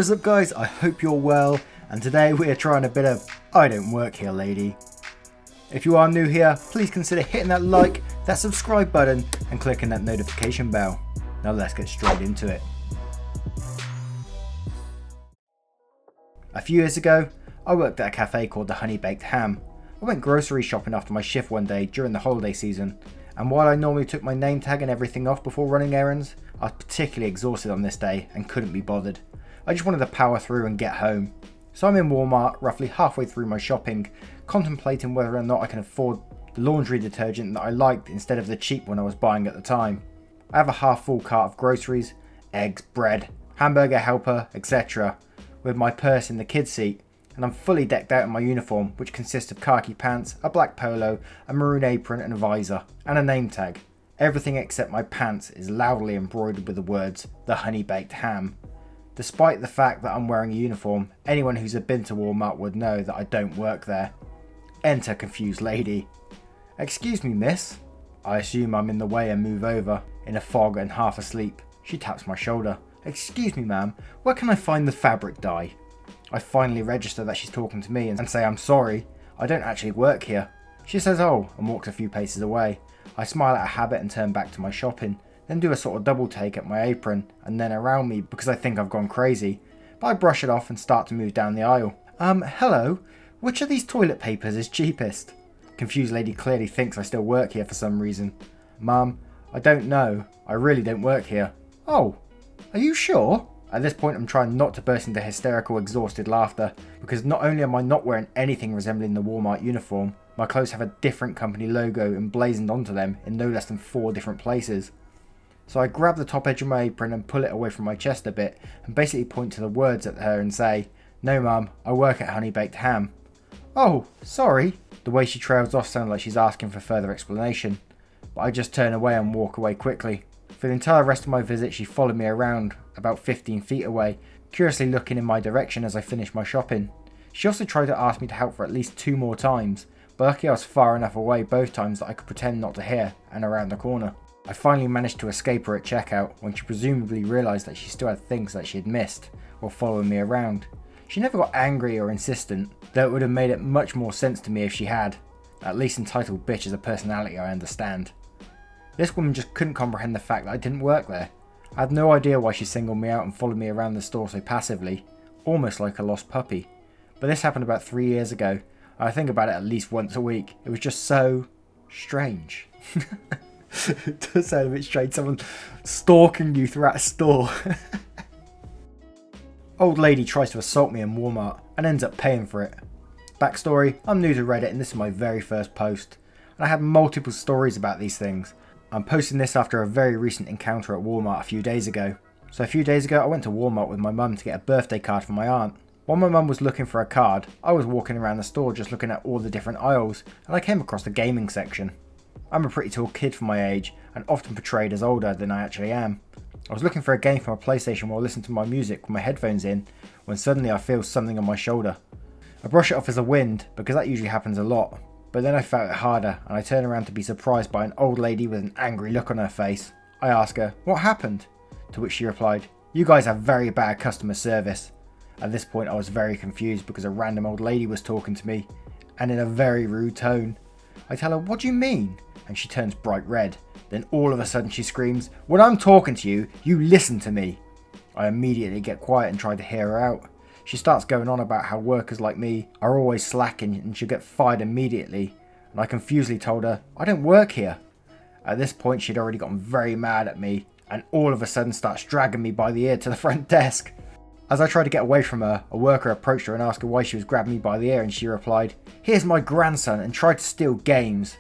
What is up guys, I hope you're well, and today we are trying a bit of I Don't Work Here Lady. If you are new here, please consider hitting that like, that subscribe button and clicking that notification bell. Now let's get straight into it. A few years ago, I worked at a cafe called the Honey Baked Ham. I went grocery shopping after my shift one day during the holiday season, and while I normally took my name tag and everything off before running errands, I was particularly exhausted on this day and couldn't be bothered. I just wanted to power through and get home. So I'm in Walmart, roughly halfway through my shopping, contemplating whether or not I can afford the laundry detergent that I liked instead of the cheap one I was buying at the time. I have a half full cart of groceries, eggs, bread, hamburger helper, etc. with my purse in the kids seat, and I'm fully decked out in my uniform, which consists of khaki pants, a black polo, a maroon apron and a visor, and a name tag. Everything except my pants is loudly embroidered with the words, "The Honey Baked Ham." Despite the fact that I'm wearing a uniform, anyone who's been to Walmart would know that I don't work there. Enter confused lady. "Excuse me, miss." I assume I'm in the way and move over. In a fog and half asleep, she taps my shoulder. "Excuse me ma'am, where can I find the fabric dye?" I finally register that she's talking to me and say I'm sorry, I don't actually work here. She says oh and walks a few paces away. I smile at a habit and turn back to my shopping, then do a sort of double take at my apron and then around me because I think I've gone crazy. But I brush it off and start to move down the aisle. Hello, which of these toilet papers is cheapest?" Confused lady clearly thinks I still work here for some reason. "Mum, I don't know, I really don't work here." "Oh, are you sure?" At this point I'm trying not to burst into hysterical exhausted laughter, because not only am I not wearing anything resembling the Walmart uniform, my clothes have a different company logo emblazoned onto them in no less than 4 different places. So I grab the top edge of my apron and pull it away from my chest a bit and basically point to the words at her and say, "No mum, I work at Honey Baked Ham." "Oh, sorry." The way she trails off sounds like she's asking for further explanation, but I just turn away and walk away quickly. For the entire rest of my visit she followed me around about 15 feet away, curiously looking in my direction as I finished my shopping. She also tried to ask me to help for at least 2 more times, but luckily I was far enough away both times that I could pretend not to hear and around the corner. I finally managed to escape her at checkout when she presumably realised that she still had things that she had missed while following me around. She never got angry or insistent, though it would have made it much more sense to me if she had. At least entitled bitch is a personality I understand. This woman just couldn't comprehend the fact that I didn't work there. I had no idea why she singled me out and followed me around the store so passively, almost like a lost puppy. But this happened about 3 years ago, and I think about it at least once a week. It was just so strange. It does sound a bit strange, someone stalking you throughout a store. Old lady tries to assault me in Walmart and ends up paying for it. Backstory, I'm new to Reddit and this is my very first post, and I have multiple stories about these things. I'm posting this after a very recent encounter at Walmart a few days ago. So a few days ago I went to Walmart with my mum to get a birthday card for my aunt. While my mum was looking for a card, I was walking around the store just looking at all the different aisles, and I came across the gaming section. I'm a pretty tall kid for my age and often portrayed as older than I actually am. I was looking for a game for my PlayStation while listening to my music with my headphones in when suddenly I feel something on my shoulder. I brush it off as a wind because that usually happens a lot, but then I felt it harder and I turn around to be surprised by an old lady with an angry look on her face. I ask her, "What happened?" To which she replied, "You guys have very bad customer service." At this point I was very confused because a random old lady was talking to me and in a very rude tone. I tell her, "What do you mean?" and she turns bright red. Then all of a sudden she screams, "When I'm talking to you, you listen to me." I immediately get quiet and try to hear her out. She starts going on about how workers like me are always slacking and she'll get fired immediately, and I confusedly told her, "I don't work here." At this point she'd already gotten very mad at me and all of a sudden starts dragging me by the ear to the front desk. As I tried to get away from her, a worker approached her and asked her why she was grabbing me by the ear, and she replied, "Here's my grandson and tried to steal games."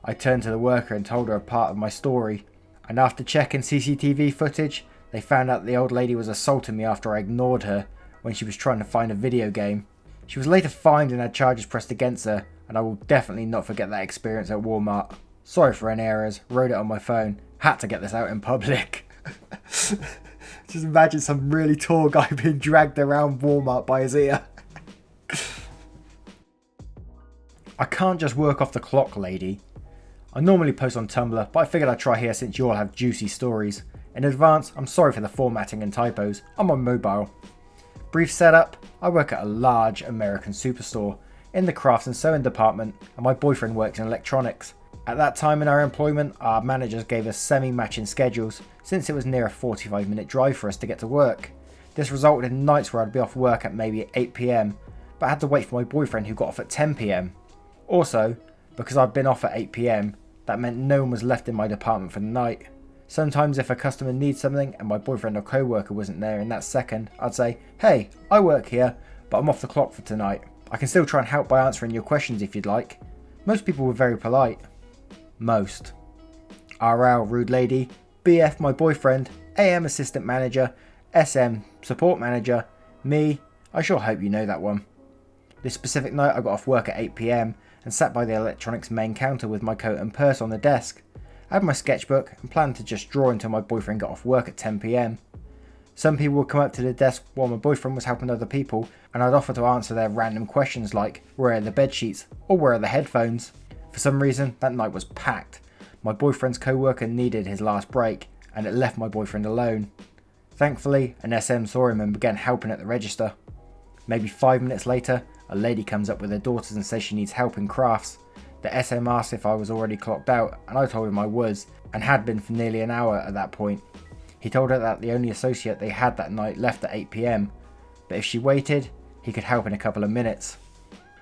I turned to the worker and told her a part of my story, and after checking CCTV footage, they found out the old lady was assaulting me after I ignored her when she was trying to find a video game. She was later fined and had charges pressed against her, and I will definitely not forget that experience at Walmart. Sorry for any errors, wrote it on my phone, had to get this out in public. Just imagine some really tall guy being dragged around Walmart by his ear. I can't just work off the clock, lady. I normally post on Tumblr, but I figured I'd try here since you all have juicy stories. In advance, I'm sorry for the formatting and typos. I'm on mobile. Brief setup, I work at a large American superstore in the crafts and sewing department, and my boyfriend works in electronics. At that time in our employment, our managers gave us semi-matching schedules since it was near a 45-minute drive for us to get to work. This resulted in nights where I'd be off work at maybe 8 PM, but I had to wait for my boyfriend who got off at 10 PM. Also, because I'd been off at 8 PM, that meant no one was left in my department for the night. Sometimes if a customer needs something and my boyfriend or co-worker wasn't there in that second, I'd say, "Hey, I work here, but I'm off the clock for tonight. I can still try and help by answering your questions if you'd like." Most people were very polite. Most. RL, rude lady. BF, my boyfriend. AM, assistant manager. SM, support manager. Me, I sure hope you know that one. This specific night I got off work at 8 PM and sat by the electronics main counter with my coat and purse on the desk. I had my sketchbook and planned to just draw until my boyfriend got off work at 10 PM. Some people would come up to the desk while my boyfriend was helping other people, and I'd offer to answer their random questions like, "Where are the bed sheets?" or "Where are the headphones?" For some reason, that night was packed. My boyfriend's co-worker needed his last break, and it left my boyfriend alone. Thankfully, an SM saw him and began helping at the register. Maybe 5 minutes later, a lady comes up with her daughters and says she needs help in crafts. The SM asked if I was already clocked out, and I told him I was, and had been for nearly an hour at that point. He told her that the only associate they had that night left at 8 PM, but if she waited, he could help in a couple of minutes.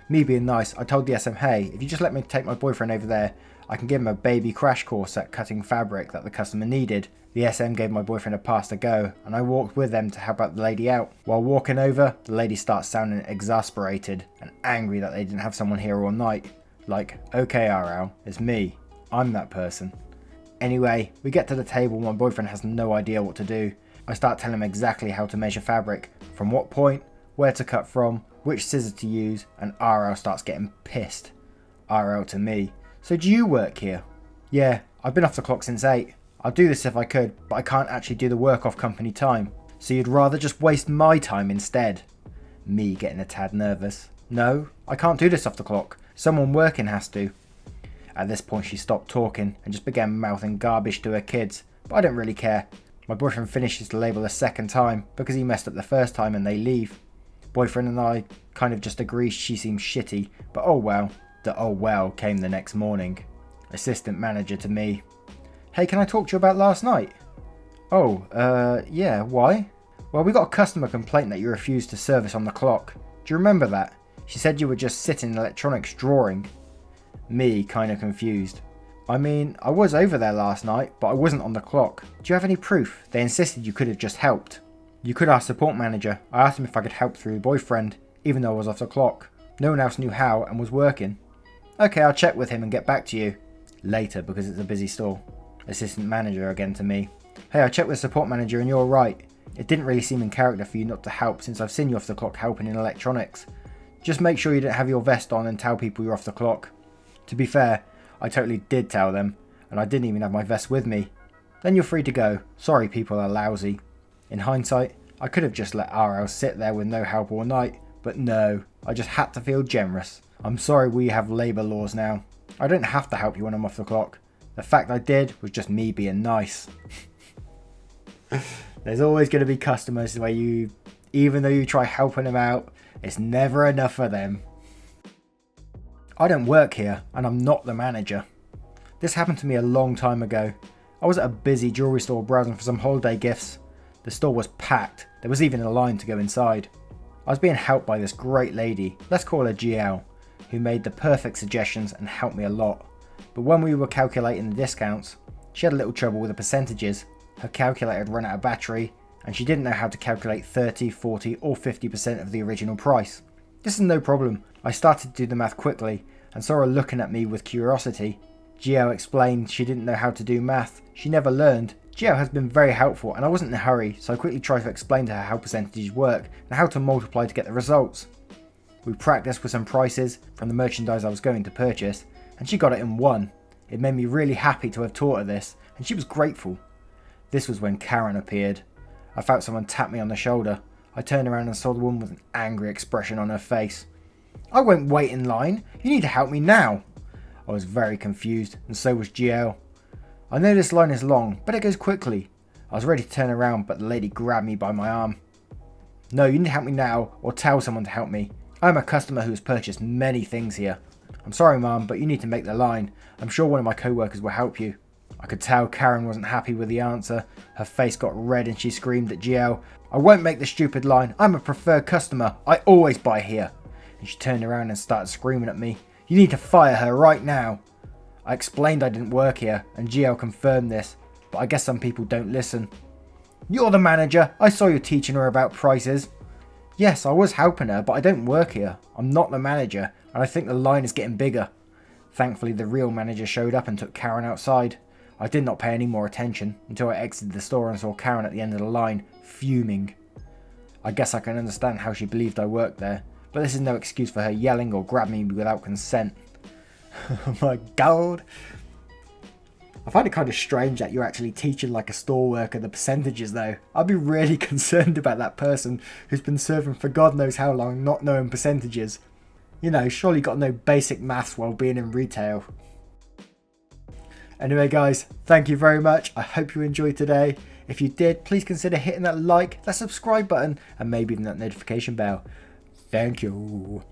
Me being nice, I told the SM, "Hey, if you just let me take my boyfriend over there, I can give him a baby crash course at cutting fabric that the customer needed." The SM gave my boyfriend a pass to go, and I walked with them to help out the lady out. While walking over, the lady starts sounding exasperated and angry that they didn't have someone here all night. Like, "Okay RL, it's me. I'm that person." Anyway, we get to the table and my boyfriend has no idea what to do. I start telling him exactly how to measure fabric, from what point, where to cut from, which scissors to use, and RL starts getting pissed. RL to me, "So do you work here?" "Yeah, I've been off the clock since 8. I'd do this if I could, but I can't actually do the work off company time. So you'd rather just waste my time instead?" Me getting a tad nervous. "No, I can't do this off the clock. Someone working has to." At this point she stopped talking and just began mouthing garbage to her kids, but I don't really care. My boyfriend finishes the label a second time because he messed up the first time and they leave. Boyfriend and I kind of just agree she seems shitty, but oh well. The oh well came the next morning. Assistant manager to me, "Hey, can I talk to you about last night?" "Oh, yeah, why?" "Well, we got a customer complaint that you refused to service on the clock. Do you remember that? She said you were just sitting in electronics drawing." Me, kinda confused. "I mean, I was over there last night, but I wasn't on the clock. Do you have any proof? They insisted you could have just helped." "You could ask support manager. I asked him if I could help through boyfriend, even though I was off the clock. No one else knew how and was working." "Okay, I'll check with him and get back to you." Later, because it's a busy store. Assistant manager again to me, "Hey, I checked with support manager and you're right. It didn't really seem in character for you not to help since I've seen you off the clock helping in electronics. Just make sure you don't have your vest on and tell people you're off the clock." To be fair, I totally did tell them, and I didn't even have my vest with me. "Then you're free to go. Sorry, people are lousy." In hindsight, I could have just let RL sit there with no help all night, but no, I just had to feel generous. I'm sorry we have labour laws now. I don't have to help you when I'm off the clock. The fact I did was just me being nice. There's always going to be customers where even though you try helping them out, it's never enough for them. I don't work here, and I'm not the manager. This happened to me a long time ago. I was at a busy jewellery store browsing for some holiday gifts. The store was packed, there was even a line to go inside. I was being helped by this great lady, let's call her GL, who made the perfect suggestions and helped me a lot. But when we were calculating the discounts, she had a little trouble with the percentages. Her calculator had run out of battery, and she didn't know how to calculate 30, 40 or 50% of the original price. This is no problem. I started to do the math quickly and saw her looking at me with curiosity. GL explained she didn't know how to do math. She never learned. GL has been very helpful and I wasn't in a hurry, so I quickly tried to explain to her how percentages work and how to multiply to get the results. We practiced with some prices from the merchandise I was going to purchase, and she got it in one. It made me really happy to have taught her this, and she was grateful. This was when Karen appeared. I felt someone tap me on the shoulder. I turned around and saw the woman with an angry expression on her face. "I won't wait in line. You need to help me now." I was very confused, and so was GL. "I know this line is long, but it goes quickly." I was ready to turn around, but the lady grabbed me by my arm. No, you need to help me now, or tell someone to help me. I'm a customer who has purchased many things here. I'm sorry, Mum, but you need to make the line. I'm sure one of my co-workers will help you. I could tell Karen wasn't happy with the answer. Her face got red and she screamed at GL, I won't make the stupid line. I'm a preferred customer. I always buy here. And she turned around and started screaming at me. You need to fire her right now. I explained I didn't work here, and GL confirmed this, but I guess some people don't listen. You're the manager. I saw you teaching her about prices. Yes, I was helping her, but I don't work here. I'm not the manager, and I think the line is getting bigger. Thankfully, the real manager showed up and took Karen outside. I did not pay any more attention until I exited the store and saw Karen at the end of the line, fuming. I guess I can understand how she believed I worked there, but this is no excuse for her yelling or grabbing me without consent. Oh my god. I find it kind of strange that you're actually teaching like a store worker the percentages though. I'd be really concerned about that person who's been serving for God knows how long not knowing percentages. You know, surely got to know basic maths while being in retail. Anyway guys, thank you very much. I hope you enjoyed today. If you did, please consider hitting that like, that subscribe button, and maybe even that notification bell. Thank you.